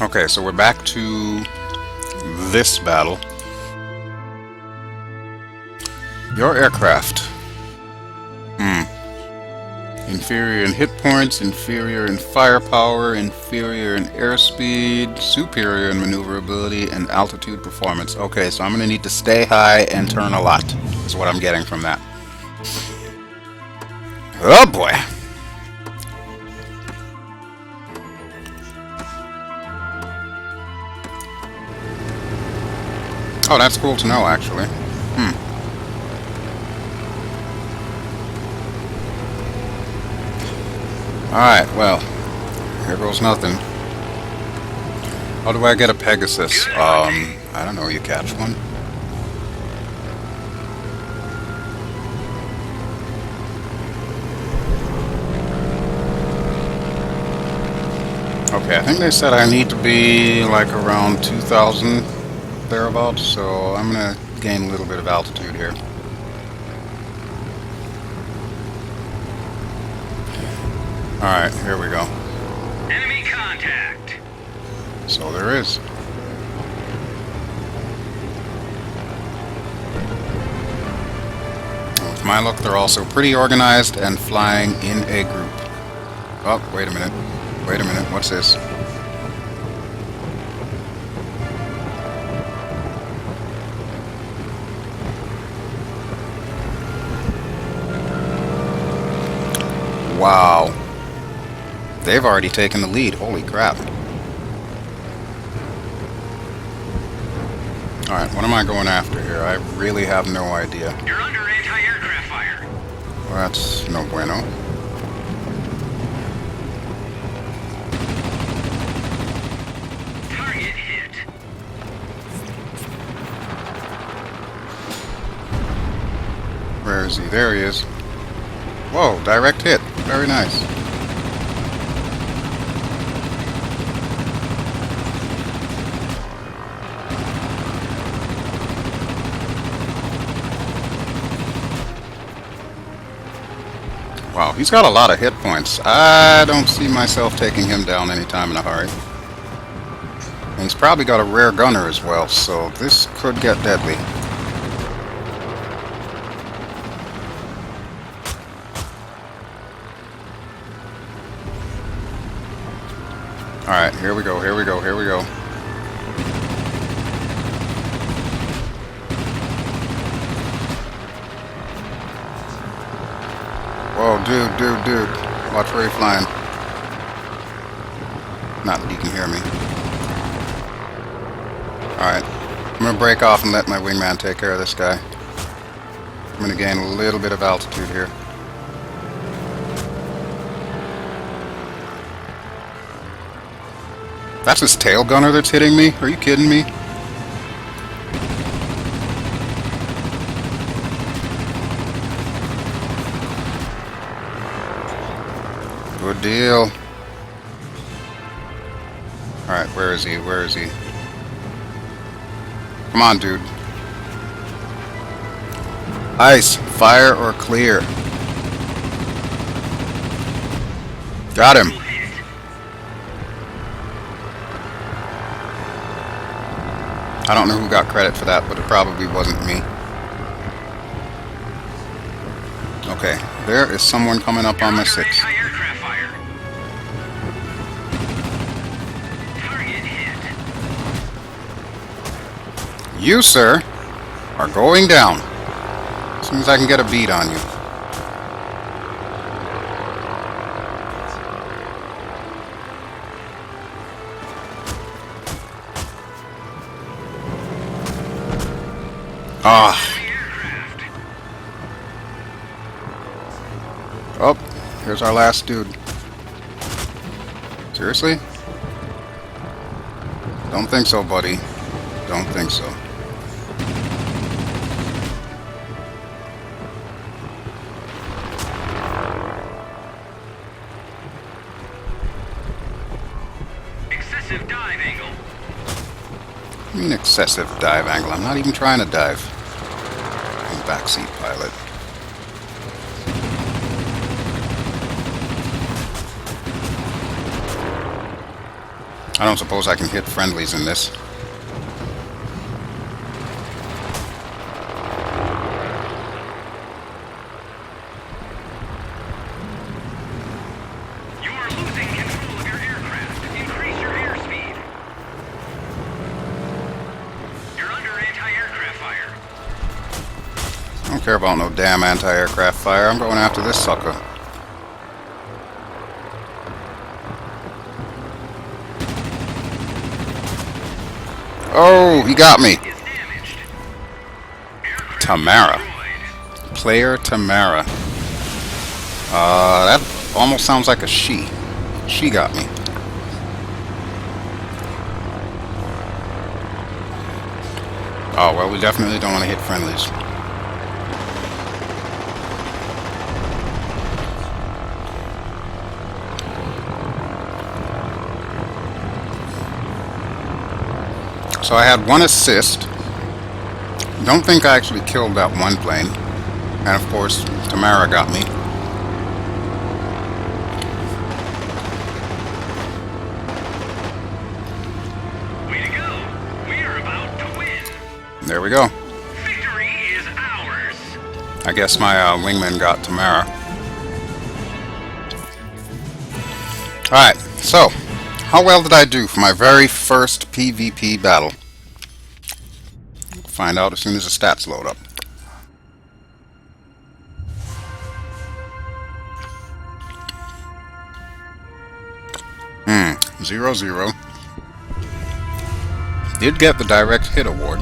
Okay, so we're back to this battle. Your aircraft. Inferior in hit points, inferior in firepower, inferior in airspeed, superior in maneuverability, and altitude performance. Okay, so I'm going to need to stay high and turn a lot, is what I'm getting from that. Oh boy! Oh, that's cool to know, actually. Alright, well, here goes nothing. How do I get a Pegasus? I don't know, you catch one? Okay, I think they said I need to be like around 2,000 thereabouts, so I'm gonna gain a little bit of altitude here. Alright, here we go. Enemy contact. So there is. With my luck, they're also pretty organized and flying in a group. Oh, wait a minute. Wait a minute, what's this? Wow. They've already taken the lead. Holy crap. Alright, what am I going after here? I really have no idea. You're under anti-aircraft fire. Well, that's no bueno. Target hit. Where is he? There he is. Whoa, direct hit. Very nice. Wow, he's got a lot of hit points. I don't see myself taking him down anytime in a hurry. And he's probably got a rare gunner as well, so this could get deadly. Alright, here we go, here we go, here we go. Whoa, dude. Watch where you're flying. Not that you can hear me. Alright. I'm gonna break off and let my wingman take care of this guy. I'm gonna gain a little bit of altitude here. That's his tail gunner that's hitting me? Are you kidding me? Good deal. Alright, where is he? Where is he? Come on, dude. Ice, fire, or clear? Got him. I don't know who got credit for that, but it probably wasn't me. Okay, there is someone coming up on my 6. Anti-aircraft fire. Target hit. You, sir, are going down. As soon as I can get a beat on you. Ah. Oh, here's our last dude. Seriously? Don't think so, buddy. Don't think so. Excessive dive angle. I mean excessive dive angle. I'm not even trying to dive. I'm backseat pilot. I don't suppose I can hit friendlies in this. You are losing control of your aircraft. Increase your airspeed. You're under anti-aircraft fire. I don't care about no damn anti-aircraft fire. I'm going after this sucker. Oh, he got me. Tamara. Player Tamara. That almost sounds like a she. She got me. Oh, well, we definitely don't want to hit friendlies. So I had one assist. Don't think I actually killed that one plane. And of course, Tamara got me. Way to go! We are about to win. There we go. Victory is ours. I guess my wingman got Tamara. Alright, so, how well did I do for my very first PvP battle? Find out as soon as the stats load up. 0-0. Did get the direct hit award.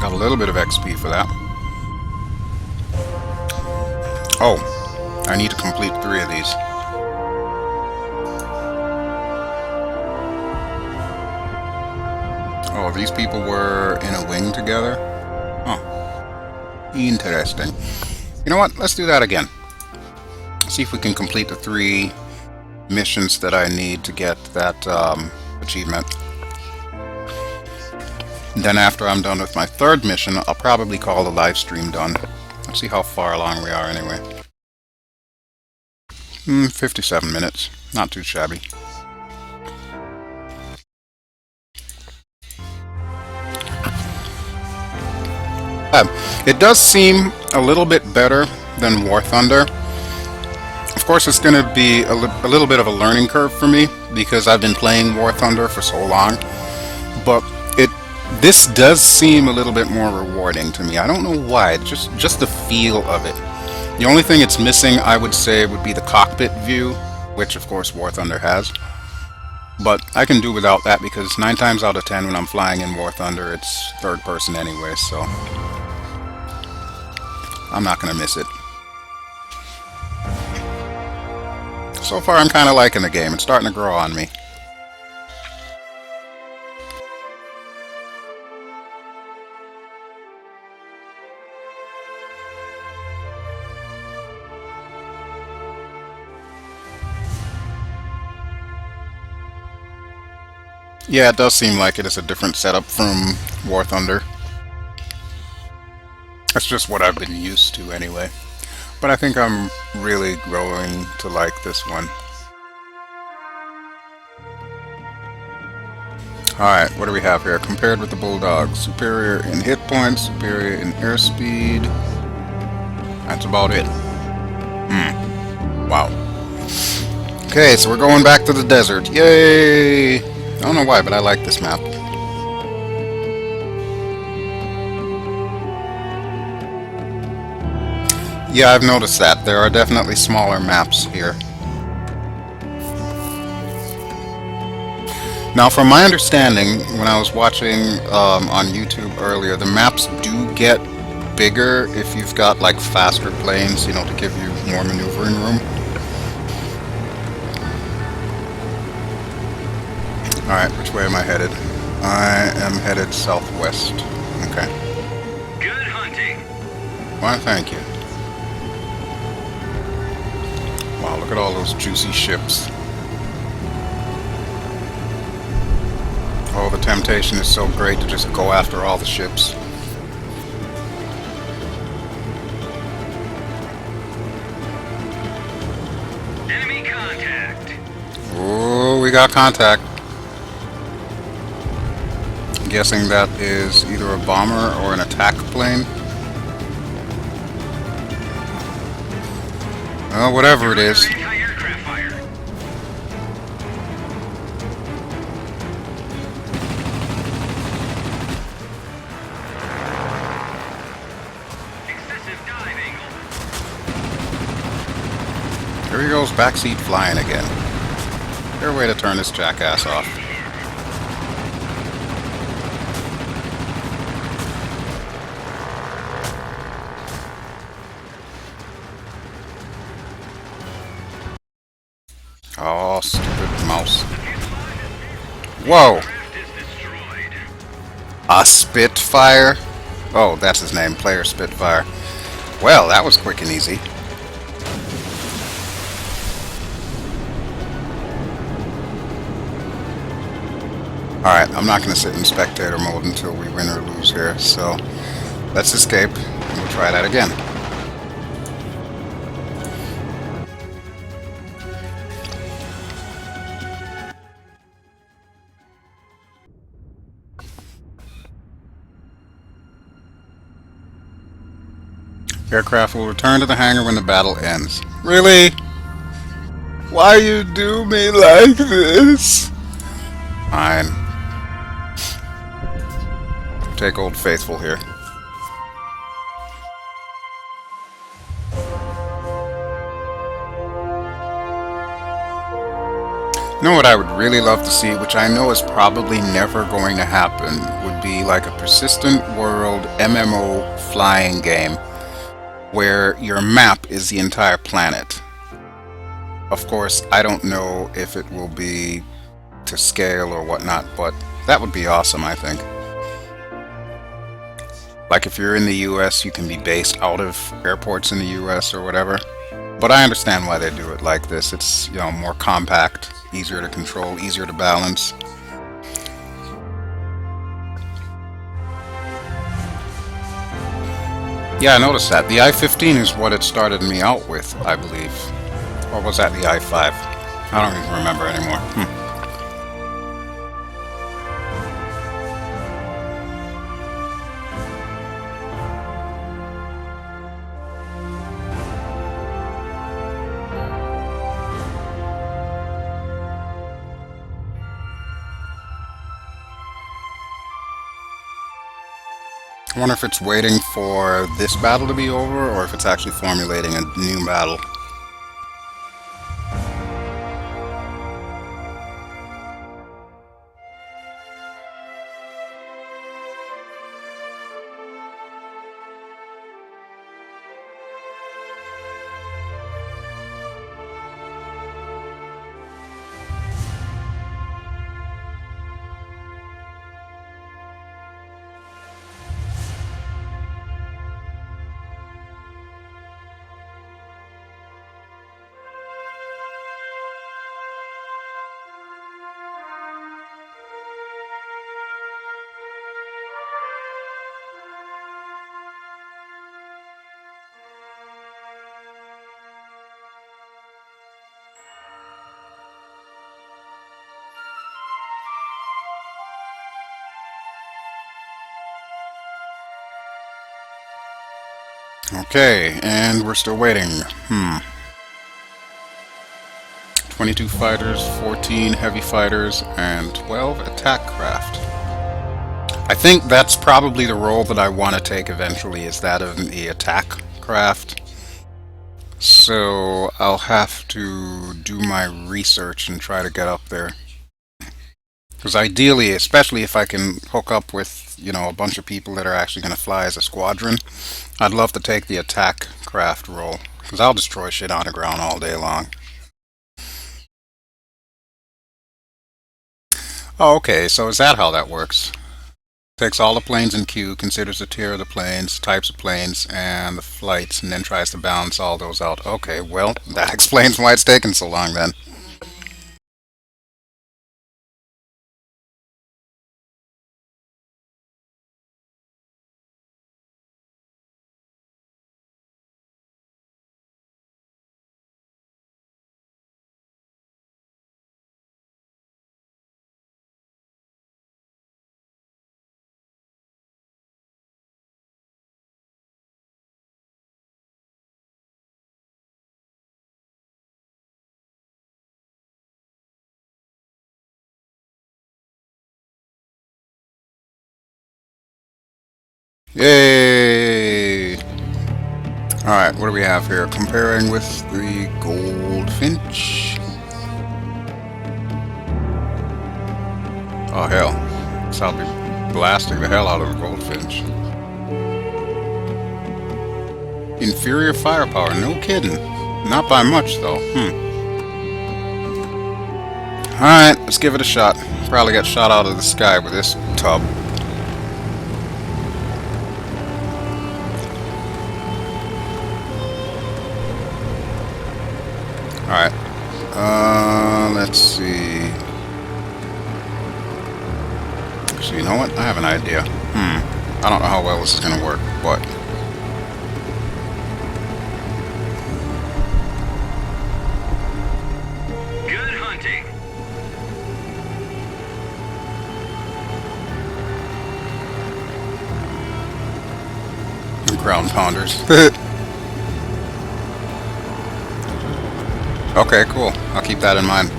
Got a little bit of XP for that. Oh, I need to complete 3 of these. Oh, these people were in a wing together? Oh, interesting. You know what? Let's do that again. See if we can complete the 3 missions that I need to get that achievement. Then after I'm done with my 3rd mission, I'll probably call the live stream done. Let's see how far along we are anyway. 57 minutes. Not too shabby. It does seem a little bit better than War Thunder. Of course, it's going to be a little bit of a learning curve for me because I've been playing War Thunder for so long. But this does seem a little bit more rewarding to me. I don't know why. Just the feel of it. The only thing it's missing, I would say, would be the cockpit view, which of course War Thunder has. But I can do without that because 9 times out of 10 when I'm flying in War Thunder, it's 3rd person anyway, so I'm not going to miss it. So far I'm kind of liking the game. It's starting to grow on me. Yeah, it does seem like it is a different setup from War Thunder. That's just what I've been used to anyway. But I think I'm really growing to like this one. Alright, what do we have here? Compared with the Bulldogs. Superior in hit points, superior in airspeed. That's about it. Wow. Okay, so we're going back to the desert. Yay! I don't know why, but I like this map. Yeah, I've noticed that. There are definitely smaller maps here. Now, from my understanding, when I was watching on YouTube earlier, the maps do get bigger if you've got like faster planes, you know, to give you more maneuvering room. Alright, which way am I headed? I am headed southwest. Okay. Good hunting. Why, thank you. Wow, look at all those juicy ships. Oh, the temptation is so great to just go after all the ships. Enemy contact. Oh, we got contact. I'm guessing that is either a bomber or an attack plane. Well, whatever it is. Anti-aircraft fire. Excessive dive angle. Here he goes, backseat flying again. Fair way to turn this jackass off. Oh, stupid mouse. Whoa! Craft is destroyed. A Spitfire? Oh, that's his name, Player Spitfire. Well, that was quick and easy. Alright, I'm not going to sit in spectator mode until we win or lose here, so let's escape, and we'll try that again. Aircraft will return to the hangar when the battle ends. Really? Why you do me like this? Fine. Take Old Faithful here. You know what I would really love to see, which I know is probably never going to happen, would be like a persistent world MMO flying game where your map is the entire planet. Of course, I don't know if it will be to scale or whatnot, but that would be awesome, I think. Like if you're in the US, you can be based out of airports in the US or whatever. But I understand why they do it like this. It's, you know, more compact, easier to control, easier to balance. Yeah, I noticed that. The I-15 is what it started me out with, I believe. Or was that the I-5? I don't even remember anymore. I wonder if it's waiting for this battle to be over, or if it's actually formulating a new battle. Okay, and we're still waiting. 22 fighters, 14 heavy fighters, and 12 attack craft. I think that's probably the role that I want to take eventually, is that of the attack craft. So I'll have to do my research and try to get up there. Because ideally, especially if I can hook up with, you know, a bunch of people that are actually going to fly as a squadron, I'd love to take the attack craft role. Because I'll destroy shit on the ground all day long. Oh, okay, so is that how that works? Takes all the planes in queue, considers the tier of the planes, types of planes, and the flights, and then tries to balance all those out. Okay, well, that explains why it's taken so long then. Yay! Alright, what do we have here? Comparing with the Goldfinch. Oh hell. So I'll be blasting the hell out of the Goldfinch. Inferior firepower, no kidding. Not by much though. Alright, let's give it a shot. Probably get shot out of the sky with this tub. Alright. Let's see. an idea. I don't know how well this is going to work, but... Good hunting. Ground pounders. Okay, cool. I'll keep that in mind.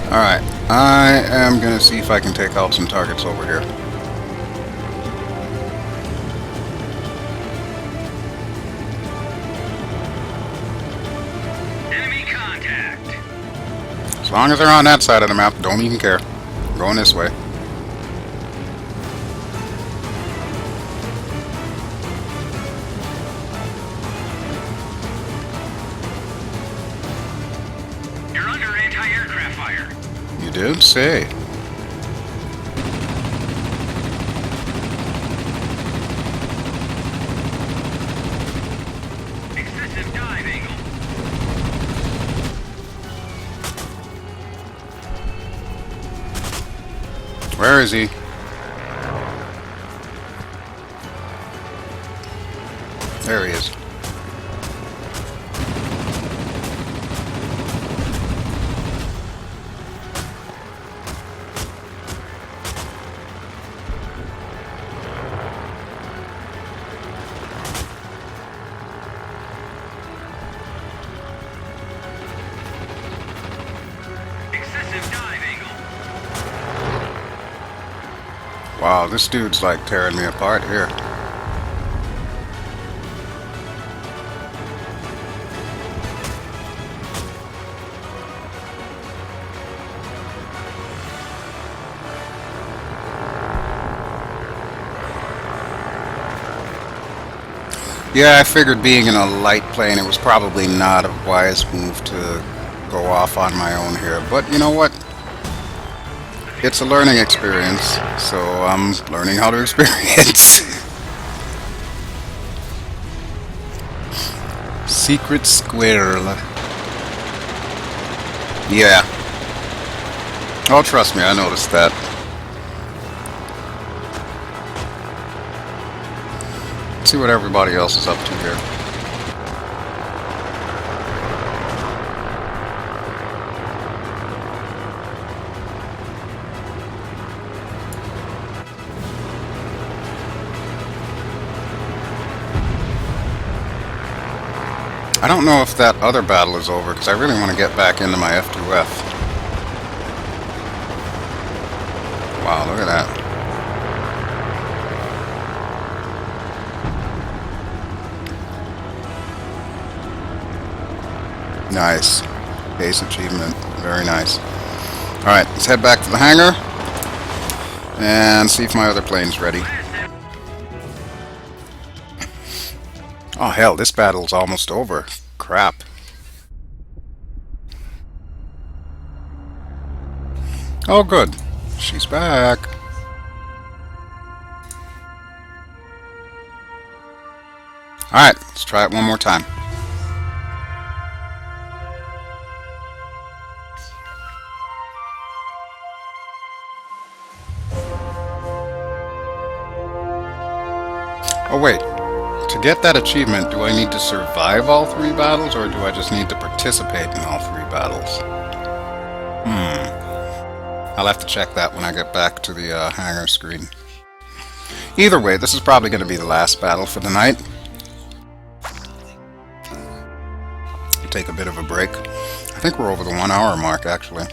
Alright, I am gonna see if I can take out some targets over here. Enemy contact. As long as they're on that side of the map, don't even care. I'm going this way. You're under anti-aircraft fire. You did say. Excessive dive angle. Where is he? There he is. Excessive dive angle. Wow, this dude's like tearing me apart here. Yeah, I figured being in a light plane, it was probably not a wise move to go off on my own here. But you know what? It's a learning experience, so I'm learning how to experience. Secret squirrel. Yeah. Oh, trust me, I noticed that. Let's see what everybody else is up to here. I don't know if that other battle is over, because I really want to get back into my F2F. Wow, look at that. Nice. Base achievement. Very nice. Alright, let's head back to the hangar and see if my other plane's ready. Oh hell, this battle's almost over. Crap. Oh good. She's back. Alright, let's try it one more time. Oh wait, to get that achievement, do I need to survive all 3 battles, or do I just need to participate in all 3 battles? I'll have to check that when I get back to the hangar screen. Either way, this is probably going to be the last battle for the night. Take a bit of a break. I think we're over the 1 hour mark, actually.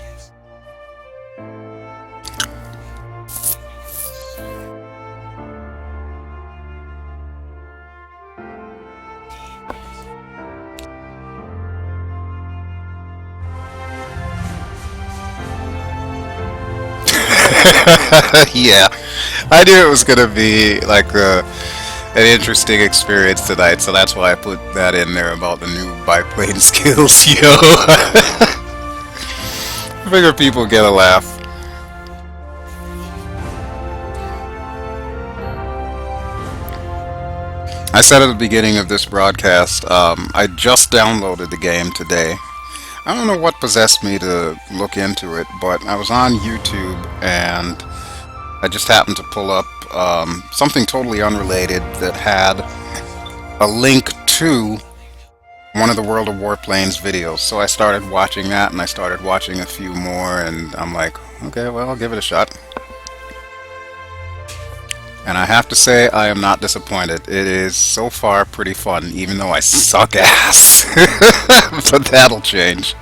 Yeah, I knew it was gonna be like an interesting experience tonight, so that's why I put that in there about the new biplane skills, yo. I figure people get a laugh. I said at the beginning of this broadcast, I just downloaded the game today. I don't know what possessed me to look into it, but I was on YouTube and I just happened to pull up something totally unrelated that had a link to one of the World of Warplanes videos. So I started watching that, and I started watching a few more, and I'm like, okay, well, I'll give it a shot. And I have to say, I am not disappointed. It is so far pretty fun, even though I suck ass. But that'll change.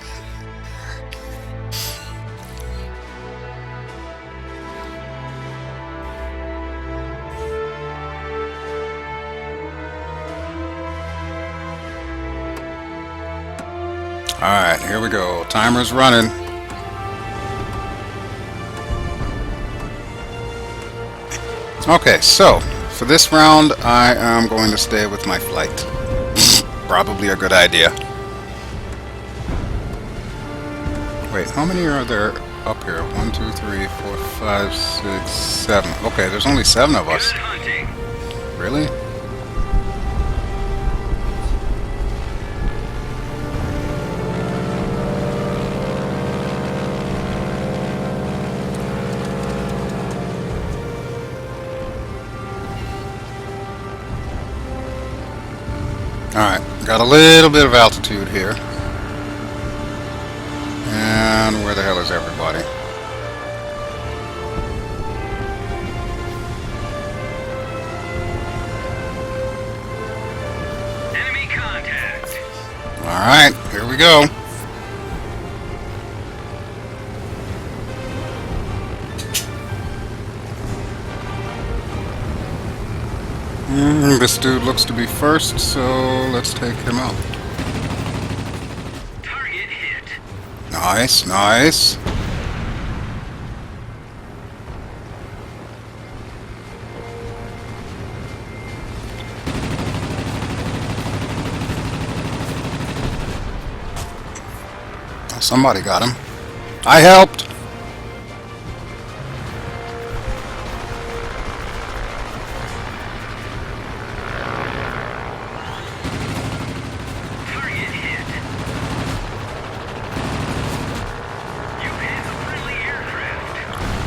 Alright, here we go. Timer's running. Okay, so for this round, I am going to stay with my flight. Probably a good idea. Wait, how many are there up here? 1, 2, 3, 4, 5, 6, 7. Okay, there's only 7 of us. Really? Alright, got a little bit of altitude here. And where the hell is everybody? Enemy contact. Alright, here we go. This dude looks to be first, so let's take him out. Target hit. Nice, nice. Somebody got him. I helped.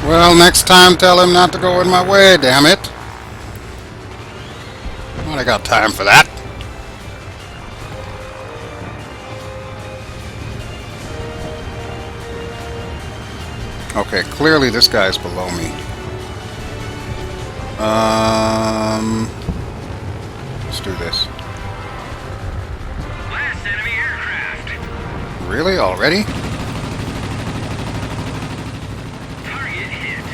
Well, next time tell him not to go in my way, damn it. Well, I got time for that. Okay, clearly this guy's below me. Let's do this. Last enemy aircraft. Really? Already? Target hit.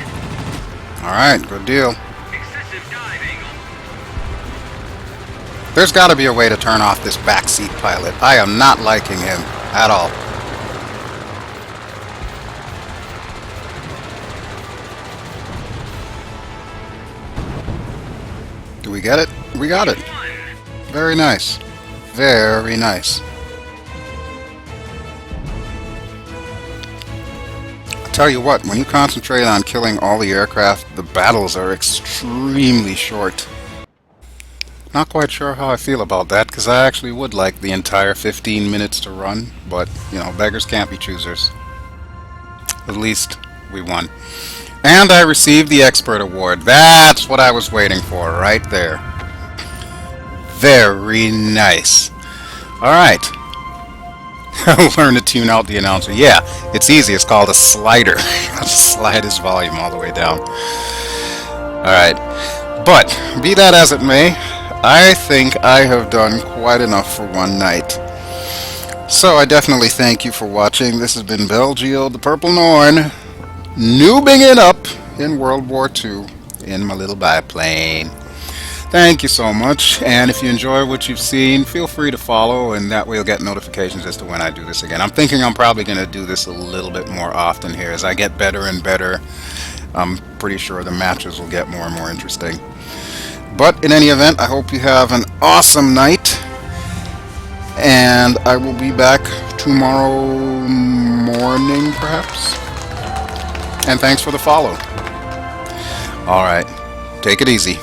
Alright, good deal. Excessive dive angle. There's got to be a way to turn off this backseat pilot. I am not liking him at all. Do we get it? We got it. Very nice. Very nice. I'll tell you what, when you concentrate on killing all the aircraft, the battles are extremely short. Not quite sure how I feel about that, because I actually would like the entire 15 minutes to run, but, you know, beggars can't be choosers. At least, we won. And I received the Expert Award. That's what I was waiting for, right there. Very nice. Alright. Learn to tune out the announcer. Yeah, it's easy. It's called a slider. Just slide his volume all the way down. Alright. But, be that as it may, I think I have done quite enough for one night. So I definitely thank you for watching. This has been BelGeode, the Purple Norn, noobing it up in World War II in my little biplane. Thank you so much, and if you enjoy what you've seen, feel free to follow, and that way you'll get notifications as to when I do this again. I'm thinking I'm probably going to do this a little bit more often here. As I get better and better, I'm pretty sure the matches will get more and more interesting. But in any event, I hope you have an awesome night, and I will be back tomorrow morning, perhaps. And thanks for the follow. Alright, take it easy.